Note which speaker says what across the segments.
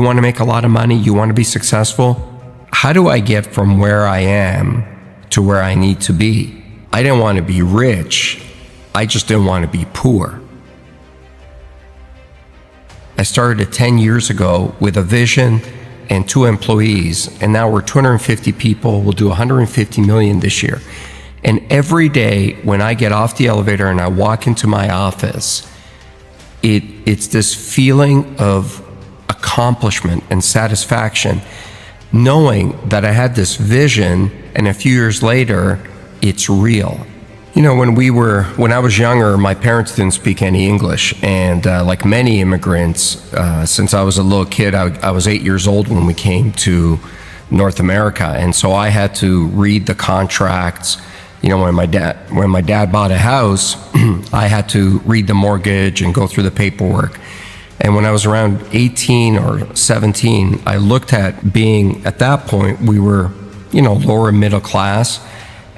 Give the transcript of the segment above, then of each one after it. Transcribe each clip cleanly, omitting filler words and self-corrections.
Speaker 1: You want to make a lot of money? You want to be successful? How do I get from where I am to where I need to be? I didn't want to be rich. I just didn't want to be poor. I started 10 years ago with a vision and 2 employees, and now we're 250 people. We'll do 150 million this year. And every day when I get off the elevator and I walk into my office, it's this feeling of accomplishment and satisfaction, knowing that I had this vision, and a few years later, it's real. You know, when I was younger, my parents didn't speak any English, and like many immigrants, since I was a little kid, I was 8 years old when we came to North America, and so I had to read the contracts. You know, when my dad bought a house, I had to read the mortgage and go through the paperwork. And when I was around 18 or 17, I looked at being, at that point, we were, you know, lower middle class,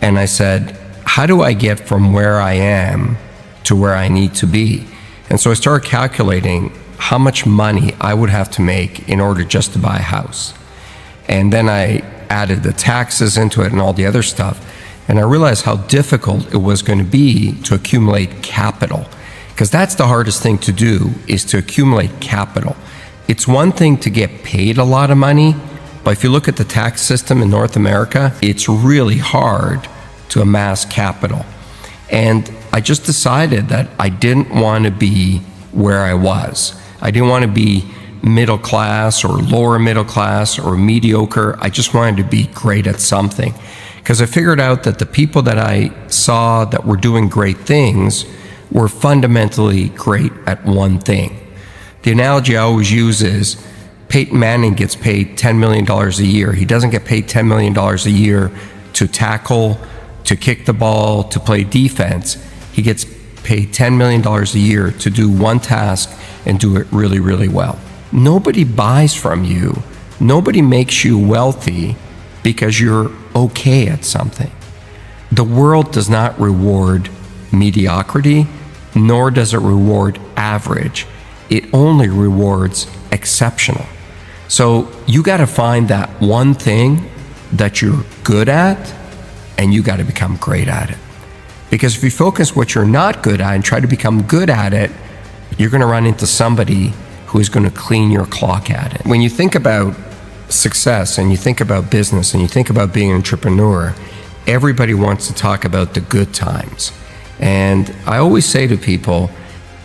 Speaker 1: and I said, how do I get from where I am to where I need to be? And so I started calculating how much money I would have to make in order just to buy a house. And then I added the taxes into it and all the other stuff. And I realized how difficult it was going to be to accumulate capital, because that's the hardest thing to do, is to accumulate capital. It's one thing to get paid a lot of money, but if you look at the tax system in North America, it's really hard to amass capital. And I just decided that I didn't want to be where I was. I didn't want to be middle class or lower middle class or mediocre. I just wanted to be great at something. Because I figured out that the people that I saw that were doing great things were fundamentally great at one thing. The analogy I always use is Peyton Manning gets paid $10 million a year. He doesn't get paid $10 million a year to tackle, to kick the ball, to play defense. He gets paid $10 million a year to do one task and do it really, really well. Nobody buys from you. Nobody makes you wealthy because you're okay at something. The world does not reward mediocrity, nor does it reward average. It only rewards exceptional. So you got to find that one thing that you're good at, and you got to become great at it. Because if you focus what you're not good at and try to become good at it, you're going to run into somebody who is going to clean your clock at it. When you think about success and you think about business and you think about being an entrepreneur, everybody wants to talk about the good times. And I always say to people,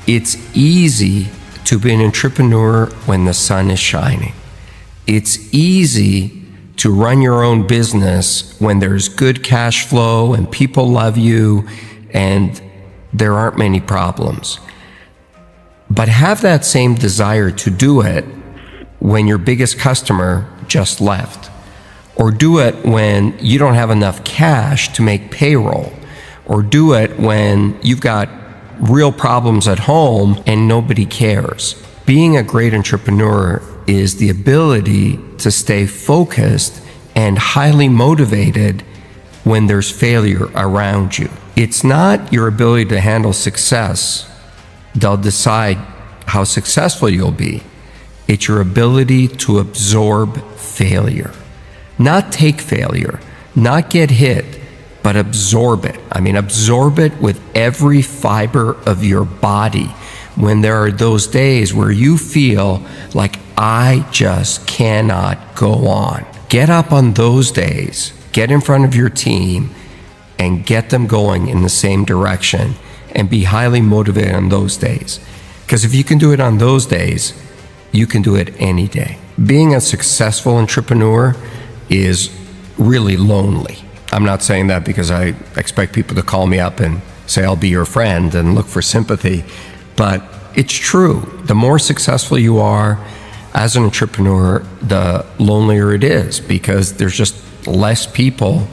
Speaker 1: it's easy to be an entrepreneur when the sun is shining. It's easy to run your own business when there's good cash flow and people love you and there aren't many problems. But have that same desire to do it when your biggest customer just left, or do it when you don't have enough cash to make payroll, or do it when you've got real problems at home and nobody cares. Being a great entrepreneur is the ability to stay focused and highly motivated when there's failure around you. It's not your ability to handle success that'll decide how successful you'll be. It's your ability to absorb failure. Not take failure, not get hit, but absorb it. I mean, absorb it with every fiber of your body. When there are those days where you feel like, I just cannot go on. Get up on those days, get in front of your team, and get them going in the same direction, and be highly motivated on those days. Because if you can do it on those days, you can do it any day. Being a successful entrepreneur is really lonely. I'm not saying that because I expect people to call me up and say, I'll be your friend and look for sympathy. But it's true. The more successful you are as an entrepreneur, the lonelier it is, because there's just less people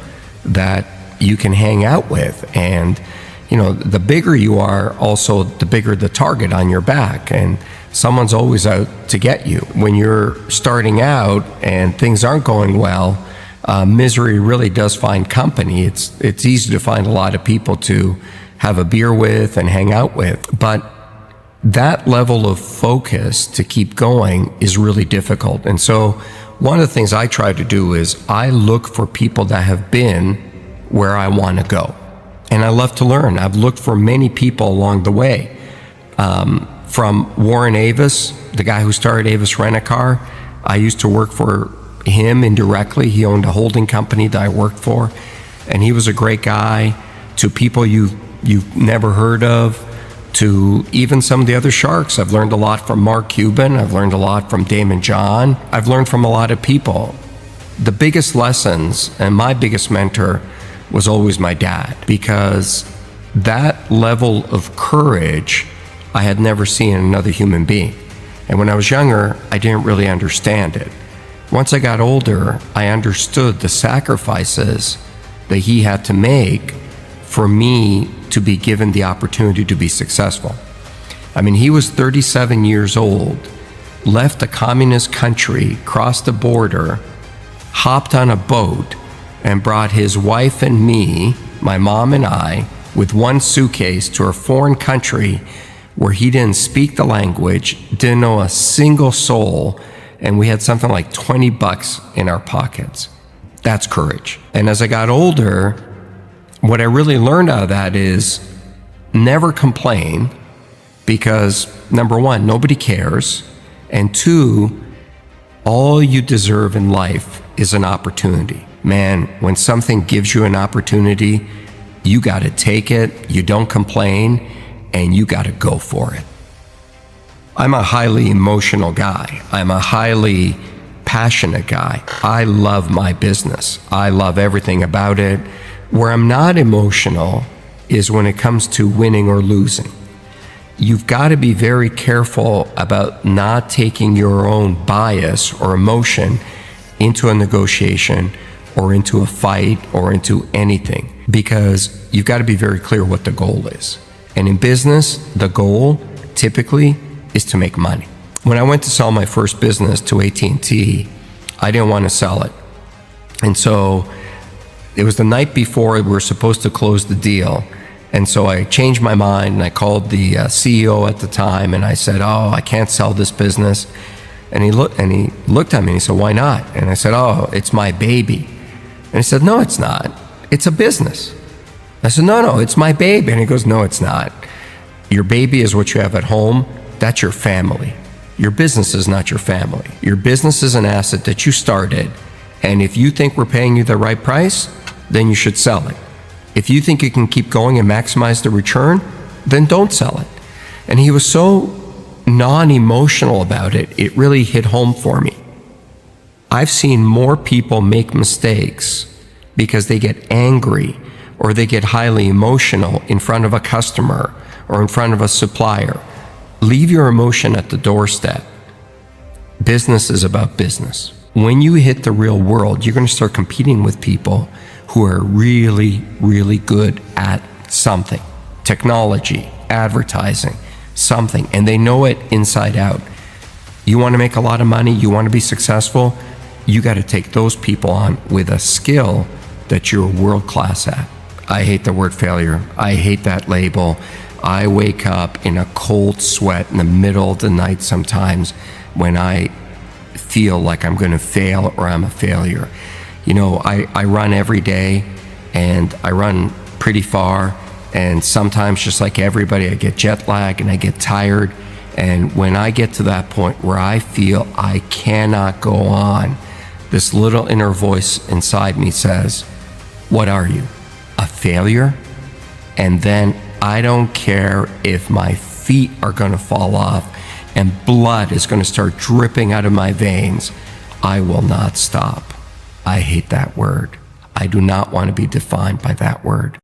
Speaker 1: that you can hang out with. And, you know, the bigger you are, also the bigger the target on your back. And someone's always out to get you. When you're starting out and things aren't going well, misery really does find company. It's easy to find a lot of people to have a beer with and hang out with. But that level of focus to keep going is really difficult. And so one of the things I try to do is I look for people that have been where I want to go. And I love to learn. I've looked for many people along the way. From Warren Avis, the guy who started Avis Rent-A-Car, I used to work for him indirectly. He owned a holding company that I worked for, and he was a great guy. To people you've never heard of, to even some of the other sharks. I've learned a lot from Mark Cuban. I've learned a lot from Damon John. I've learned from a lot of people. The biggest lessons and my biggest mentor was always my dad, because that level of courage I had never seen in another human being. And when I was younger, I didn't really understand it. Once I got older, I understood the sacrifices that he had to make for me to be given the opportunity to be successful. I mean, he was 37 years old, left a communist country, crossed the border, hopped on a boat, and brought his wife and me, my mom and I, with one suitcase to a foreign country where he didn't speak the language, didn't know a single soul, and we had something like $20 in our pockets. That's courage. And as I got older, what I really learned out of that is never complain, because number one, nobody cares, and two, all you deserve in life is an opportunity. Man, when something gives you an opportunity, you got to take it, you don't complain, and you got to go for it. I'm a highly emotional guy. I'm a highly passionate guy. I love my business. I love everything about it. Where I'm not emotional is when it comes to winning or losing. You've got to be very careful about not taking your own bias or emotion into a negotiation or into a fight or into anything, because you've got to be very clear what the goal is. And in business, the goal typically is to make money. When I went to sell my first business to AT&T, I didn't want to sell it. And so it was the night before we were supposed to close the deal. And so I changed my mind and I called the CEO at the time and I said, "Oh, I can't sell this business." And he looked at me and he said, "Why not?" And I said, "Oh, it's my baby." And he said, "No, it's not. It's a business." I said, No, it's my baby." And he goes, "No, it's not. Your baby is what you have at home. That's your family. Your business is not your family. Your business is an asset that you started. And if you think we're paying you the right price, then you should sell it. If you think you can keep going and maximize the return, then don't sell it." And he was so non-emotional about it, it really hit home for me. I've seen more people make mistakes because they get angry or they get highly emotional in front of a customer or in front of a supplier. Leave your emotion at the doorstep. Business is about business. When you hit the real world, you're going to start competing with people who are really, really good at something. Technology, advertising, something, and they know it inside out. You want to make a lot of money, you want to be successful, you got to take those people on with a skill that you're world class at. I hate the word failure. I hate that label. I wake up in a cold sweat in the middle of the night sometimes when I feel like I'm going to fail or I'm a failure. You know, I run every day and I run pretty far, and sometimes, just like everybody, I get jet lag and I get tired. And when I get to that point where I feel I cannot go on, this little inner voice inside me says, "What are you? A failure?" And then I don't care if my feet are going to fall off and blood is going to start dripping out of my veins. I will not stop. I hate that word. I do not want to be defined by that word.